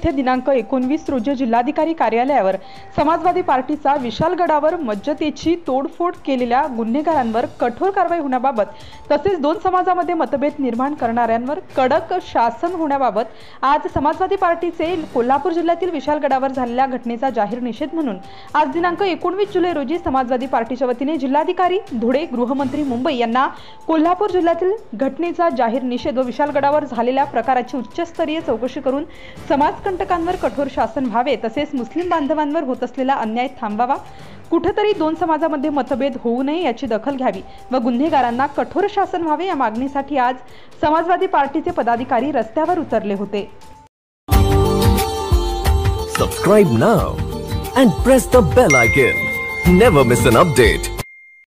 येथे दिनांक 19 रोजी जिल्हाधिकारी कार्यालयावर समाजवादी पार्टीचा विशालगडावर मज्जतेची तोडफोड केलेल्या गुन्हेगारांवर कठोर कारवाई होण्याबाबत तसेच दोन समाजामध्ये मतभेद निर्माण करणाऱ्यांवर कडक शासन होण्याबाबत आज समाजवादी पार्टीचे कोल्हापूर जिल्ह्यातील विशालगडावर झालेल्या घटनेचा जाहीर निषेध म्हणून आज दिनांक 19 जुलै रोजी समाजवादी पार्टीच्या वतीने जिल्हाधिकारी धुळे, गृहमंत्री मुंबई यांना कोल्हापूर जिल्ह्यातील घटनेचा जाहीर निषेध व विशालगडावर झालेल्या प्रकाराची उच्चस्तरीय चौकशी करून समाजकंटकांवर कठोर शासन व्हावे तसेच मुस्लिम बांधवांवर होत असलेला अन्याय थांबावा, कुठेतरी दोन समाजामध्ये मतभेद होऊ नये याची दखल घ्यावी व गुन्हेगारांना कठोर शासन व्हावे या मागणीसाठी आज समाजवादी पार्टीचे पदाधिकारी रस्त्यावर उतरले होते. Subscribe now and press the bell icon. Never miss an update.